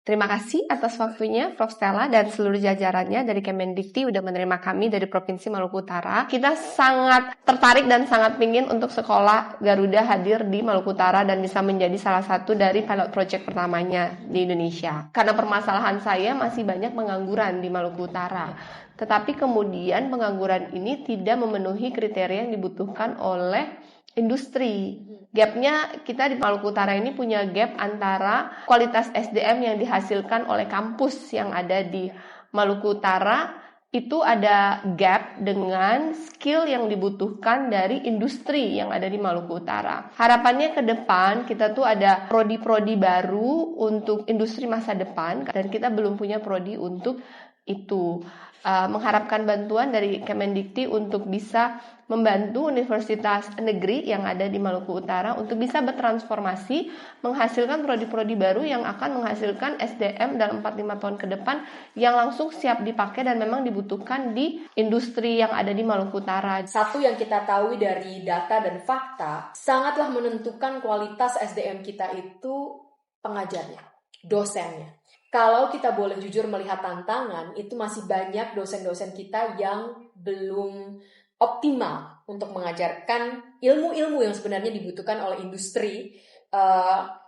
Terima kasih atas waktunya Prof. Stella dan seluruh jajarannya dari Kemendikti udah menerima kami dari Provinsi Maluku Utara. Kita sangat tertarik dan sangat ingin untuk sekolah Garuda hadir di Maluku Utara dan bisa menjadi salah satu dari pilot project pertamanya di Indonesia. Karena permasalahan saya masih banyak pengangguran di Maluku Utara. Tetapi kemudian pengangguran ini tidak memenuhi kriteria yang dibutuhkan oleh industri. Gapnya kita di Maluku Utara ini punya gap antara kualitas SDM yang dihasilkan oleh kampus yang ada di Maluku Utara, itu ada gap dengan skill yang dibutuhkan dari industri yang ada di Maluku Utara. Harapannya ke depan kita tuh ada prodi-prodi baru untuk industri masa depan dan kita belum punya prodi untuk itu. Mengharapkan bantuan dari Kemendikti untuk bisa membantu universitas negeri yang ada di Maluku Utara untuk bisa bertransformasi menghasilkan prodi-prodi baru yang akan menghasilkan SDM dalam 4-5 tahun ke depan yang langsung siap dipakai dan memang dibutuhkan di industri yang ada di Maluku Utara. Satu yang kita tahu dari data dan fakta, sangatlah menentukan kualitas SDM kita itu pengajarnya, dosennya. Kalau kita boleh jujur melihat tantangan, itu masih banyak dosen-dosen kita yang belum optimal untuk mengajarkan ilmu-ilmu yang sebenarnya dibutuhkan oleh industri,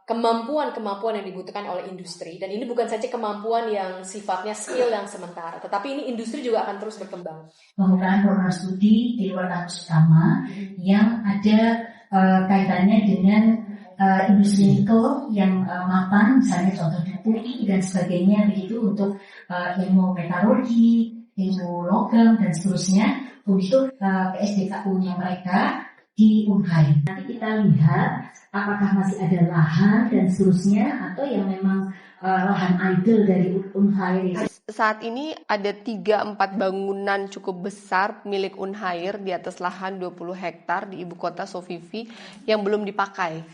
kemampuan-kemampuan yang dibutuhkan oleh industri. Dan ini bukan saja kemampuan yang sifatnya skill yang sementara, tetapi ini industri juga akan terus berkembang. Pembukaan program studi di luar kampus utama yang ada kaitannya dengan industri nikel yang mapan, misalnya contoh di UI dan sebagainya begitu untuk ilmu metalurgi, ilmu logam dan seterusnya untuk PSDKU-nya mereka di Unhai. Nanti kita lihat apakah masih ada lahan dan seterusnya atau yang memang lahan idle dari Unhai. Saat ini ada 3-4 bangunan cukup besar milik Unhair di atas lahan 20 hektar di ibu kota Sofifi yang belum dipakai.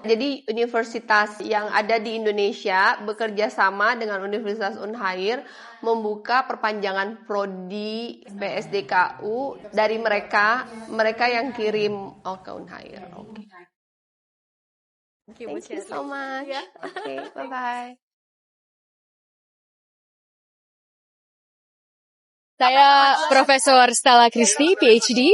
Jadi universitas yang ada di Indonesia bekerja sama dengan Universitas Unhair membuka perpanjangan prodi PSDKU dari mereka yang kirim ke Unhair. Okay. Thank you so much. Okay, bye-bye. Saya Profesor Stella Christy, PhD.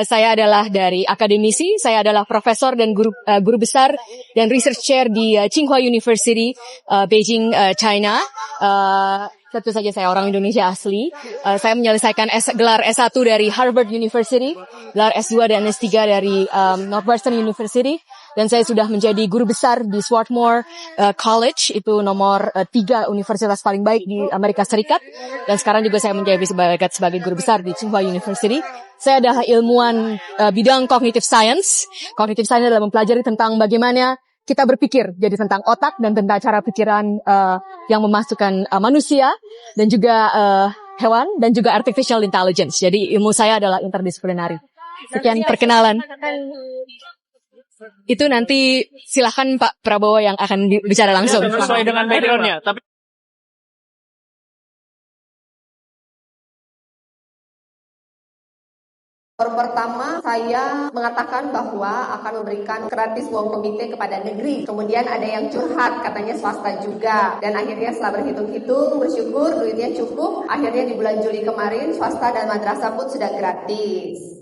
Saya adalah dari akademisi. Saya adalah profesor dan guru besar dan research chair di Tsinghua University, Beijing, China. Tentu saja saya orang Indonesia asli. Saya menyelesaikan gelar S1 dari Harvard University, gelar S2 dan S3 dari Northwestern University. Dan saya sudah menjadi guru besar di Swarthmore College, itu nomor 3 universitas paling baik di Amerika Serikat. Dan sekarang juga saya menjabat sebagai guru besar di Tsinghua University. Saya adalah ilmuwan bidang cognitive science. Cognitive science adalah mempelajari tentang bagaimana kita berpikir, jadi tentang otak dan tentang cara pikiran yang memasukkan manusia dan juga hewan dan juga artificial intelligence. Jadi ilmu saya adalah interdisiplinari. Sekian perkenalan. Itu nanti silakan Pak Prabowo yang akan bicara langsung. Sesuai dengan background-nya. Tapi pertama, saya mengatakan bahwa akan memberikan gratis uang komite kepada negeri. Kemudian ada yang curhat, katanya swasta juga. Dan akhirnya setelah berhitung-hitung, bersyukur duitnya cukup. Akhirnya di bulan Juli kemarin, swasta dan madrasah pun sudah gratis.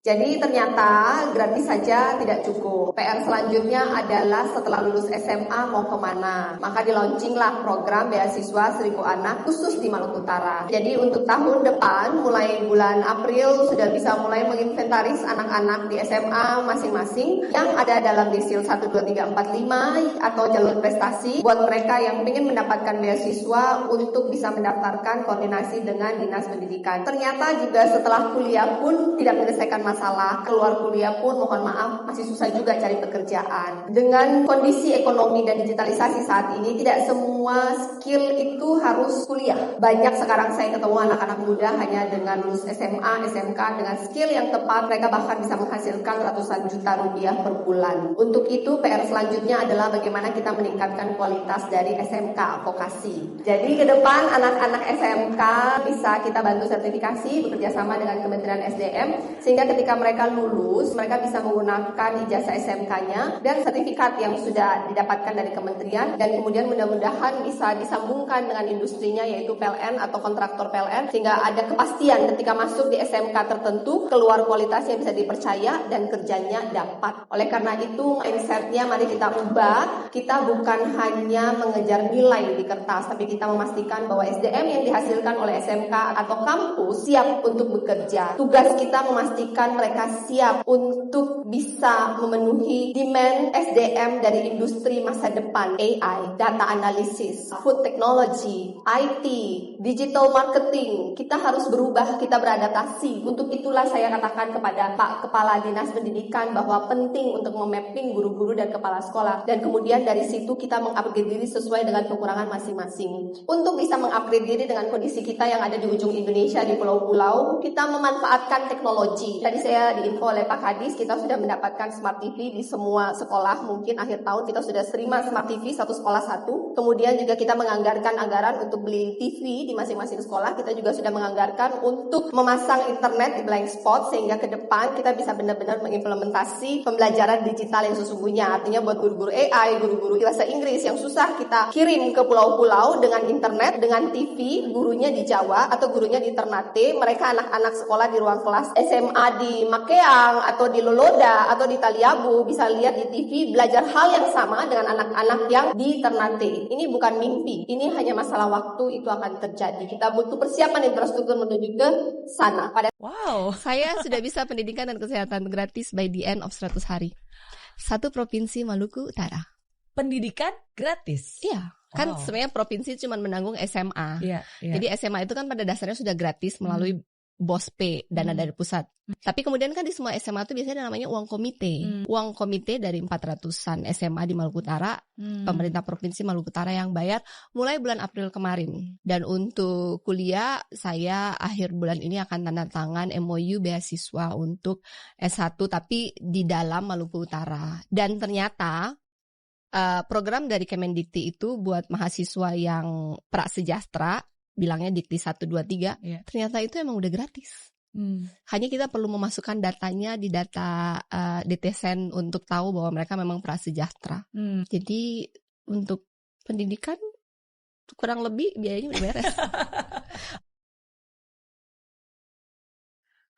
Jadi ternyata gratis saja tidak cukup. PR selanjutnya adalah setelah lulus SMA mau kemana. Maka di-launchinglah program beasiswa 1000 anak khusus di Maluku Utara. Jadi untuk tahun depan mulai bulan April sudah bisa mulai menginventaris anak-anak di SMA masing-masing yang ada dalam desil 1, 2, 3, 4, 5 atau jalur prestasi buat mereka yang ingin mendapatkan beasiswa untuk bisa mendaftarkan koordinasi dengan Dinas Pendidikan. Ternyata juga setelah kuliah pun tidak menyelesaikan masalah, keluar kuliah pun mohon maaf masih susah juga cari pekerjaan. Dengan kondisi ekonomi dan digitalisasi saat ini tidak semua skill itu harus kuliah. Banyak sekarang saya ketemu anak-anak muda hanya dengan lulus SMA, SMK dengan skill yang tepat mereka bahkan bisa menghasilkan ratusan juta rupiah per bulan. Untuk itu PR selanjutnya adalah bagaimana kita meningkatkan kualitas dari SMK vokasi. Jadi ke depan anak-anak SMK bisa kita bantu sertifikasi bekerja sama dengan Kementerian SDM sehingga ketika ketika mereka lulus, mereka bisa menggunakan ijazah SMK-nya dan sertifikat yang sudah didapatkan dari kementerian, dan kemudian mudah-mudahan bisa disambungkan dengan industrinya yaitu PLN atau kontraktor PLN, sehingga ada kepastian ketika masuk di SMK tertentu keluar kualitas yang bisa dipercaya dan kerjanya dapat. Oleh karena itu mindset-nya mari kita ubah. Kita bukan hanya mengejar nilai di kertas, tapi kita memastikan bahwa SDM yang dihasilkan oleh SMK atau kampus siap untuk bekerja. Tugas kita memastikan mereka siap untuk bisa memenuhi demand SDM dari industri masa depan, AI, data analisis, food technology, IT, digital marketing. Kita harus berubah, kita beradaptasi. Untuk itulah saya katakan kepada Pak Kepala Dinas Pendidikan bahwa penting untuk memapping guru-guru dan kepala sekolah, dan kemudian dari situ kita mengupgrade diri sesuai dengan kekurangan masing-masing. Untuk bisa mengupgrade diri dengan kondisi kita yang ada di ujung Indonesia, di pulau-pulau, kita memanfaatkan teknologi. Tadi saya diinfo oleh Pak Kadis, kita sudah mendapatkan Smart TV di semua sekolah. Mungkin akhir tahun kita sudah terima Smart TV satu sekolah satu. Kemudian juga kita menganggarkan anggaran untuk beli TV di masing-masing sekolah. Kita juga sudah menganggarkan untuk memasang internet di blank spot, sehingga ke depan kita bisa benar-benar mengimplementasi pembelajaran digital yang sesungguhnya. Artinya buat guru-guru AI, guru-guru bahasa Inggris yang susah kita kirim ke pulau-pulau, dengan internet, dengan TV, gurunya di Jawa atau gurunya di Ternate, mereka anak-anak sekolah di ruang kelas SMA di Makeang atau di Loloda atau di Taliabu bisa lihat di TV, belajar hal yang sama dengan anak-anak yang di Ternate. Ini bukan mimpi, ini hanya masalah waktu, itu akan terjadi. Kita butuh persiapan infrastruktur menuju ke sana. Wow, Saya sudah bisa pendidikan dan kesehatan gratis by the end of 100 hari. Satu provinsi Maluku Utara. pendidikan gratis. Iya, kan sebenarnya provinsi cuma menanggung SMA. Iya. Jadi SMA itu kan pada dasarnya sudah gratis melalui BOSP, dana dari pusat. Tapi kemudian kan di semua SMA itu biasanya namanya uang komite. Uang komite dari 400-an SMA di Maluku Utara, pemerintah provinsi Maluku Utara yang bayar mulai bulan April kemarin. Dan untuk kuliah, saya akhir bulan ini akan tanda tangan MOU beasiswa untuk S1 tapi di dalam Maluku Utara. Dan ternyata program dari Kemendikti itu buat mahasiswa yang prasejahtera, bilangnya Dikti 1, 2, 3, ternyata itu emang udah gratis. Hanya kita perlu memasukkan datanya di data DTSEN untuk tahu bahwa mereka memang prasejahtera. Jadi untuk pendidikan kurang lebih biayanya udah beres.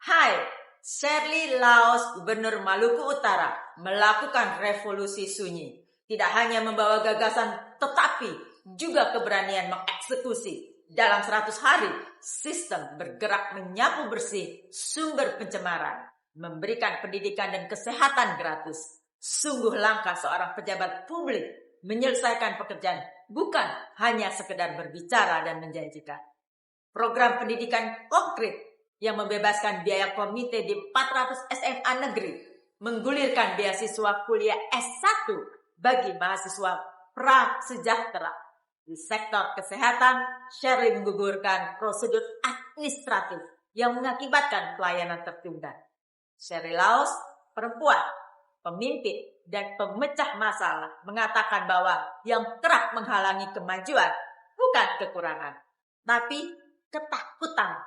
Hai, Shirley Laos, Gubernur Maluku Utara, melakukan revolusi sunyi. Tidak hanya membawa gagasan, tetapi juga keberanian mengeksekusi. Dalam 100 hari, sistem bergerak menyapu bersih sumber pencemaran, memberikan pendidikan dan kesehatan gratis. Sungguh langkah seorang pejabat publik menyelesaikan pekerjaan, bukan hanya sekedar berbicara dan menjanjikan. Program pendidikan konkret yang membebaskan biaya komite di 400 SMA negeri, menggulirkan beasiswa kuliah S1 bagi mahasiswa prasejahtera. Di sektor kesehatan, Shirley menggugurkan prosedur administratif yang mengakibatkan pelayanan tertunda. Shirley Laos, perempuan, pemimpin, dan pemecah masalah, mengatakan bahwa yang kerap menghalangi kemajuan bukan kekurangan, tapi ketakutan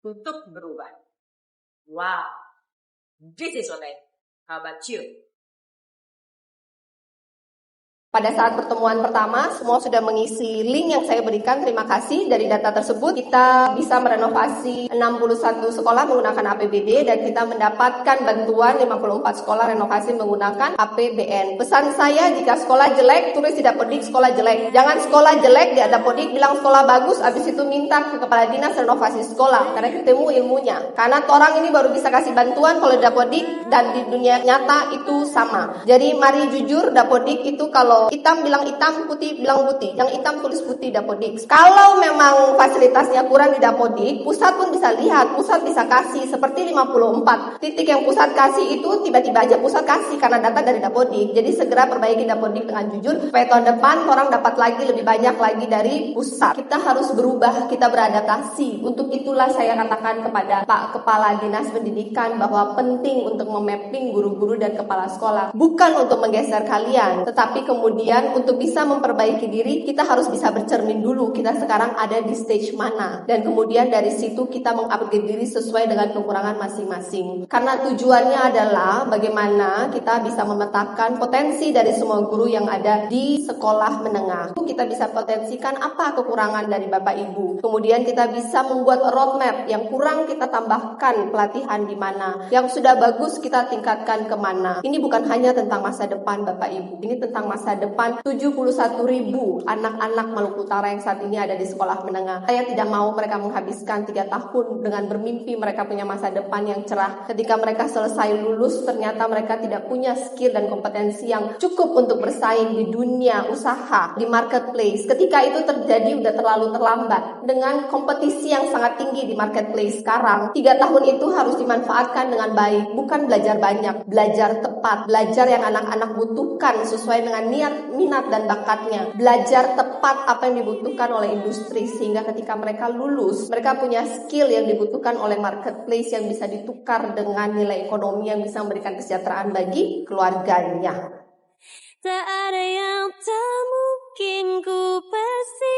untuk berubah. Wow, this is what how about you? Pada saat pertemuan pertama, semua sudah mengisi link yang saya berikan. Terima kasih. Dari data tersebut, kita bisa merenovasi 61 sekolah menggunakan APBD dan kita mendapatkan bantuan 54 sekolah renovasi menggunakan APBN. Pesan saya, jika sekolah jelek, tulis di Dapodik sekolah jelek. Jangan sekolah jelek di Dapodik bilang sekolah bagus, habis itu minta ke kepala dinas renovasi sekolah. Karena ketemu ilmunya. Karena orang ini baru bisa kasih bantuan kalau di Dapodik dan di dunia nyata itu sama. Jadi mari jujur, Dapodik itu kalau hitam bilang hitam, putih bilang putih. Yang hitam tulis putih Dapodik. Kalau memang fasilitasnya kurang di Dapodik, pusat pun bisa lihat, pusat bisa kasih. Seperti 54 titik yang pusat kasih itu tiba-tiba aja pusat kasih karena data dari Dapodik. Jadi segera perbaiki Dapodik dengan jujur supaya tahun depan orang dapat lagi lebih banyak lagi dari pusat. Kita harus berubah, kita beradaptasi. Untuk itulah saya katakan kepada Pak Kepala Dinas Pendidikan bahwa penting untuk memapping guru-guru dan kepala sekolah. Bukan untuk menggeser kalian, tetapi kemudian Kemudian untuk bisa memperbaiki diri, kita harus bisa bercermin dulu kita sekarang ada di stage mana. Dan kemudian dari situ kita mengupgrade diri sesuai dengan kekurangan masing-masing. Karena tujuannya adalah bagaimana kita bisa memetakan potensi dari semua guru yang ada di sekolah menengah. Kita bisa potensikan apa kekurangan dari Bapak Ibu. Kemudian kita bisa membuat roadmap yang kurang kita tambahkan pelatihan di mana. Yang sudah bagus kita tingkatkan kemana. Ini bukan hanya tentang masa depan Bapak Ibu. Ini tentang masa depan 71.000 anak-anak Maluku Utara yang saat ini ada di sekolah menengah. Saya tidak mau mereka menghabiskan 3 tahun dengan bermimpi mereka punya masa depan yang cerah. Ketika mereka selesai lulus, ternyata mereka tidak punya skill dan kompetensi yang cukup untuk bersaing di dunia usaha, di marketplace. Ketika itu terjadi udah terlalu terlambat. Dengan kompetisi yang sangat tinggi di marketplace sekarang, 3 tahun itu harus dimanfaatkan dengan baik. Bukan belajar banyak, belajar tepat, belajar yang anak-anak butuhkan sesuai dengan niat, minat, dan bakatnya. Belajar tepat apa yang dibutuhkan oleh industri, sehingga ketika mereka lulus, mereka punya skill yang dibutuhkan oleh marketplace yang bisa ditukar dengan nilai ekonomi yang bisa memberikan kesejahteraan bagi keluarganya. Tak ada yang tak mungkin ku pasti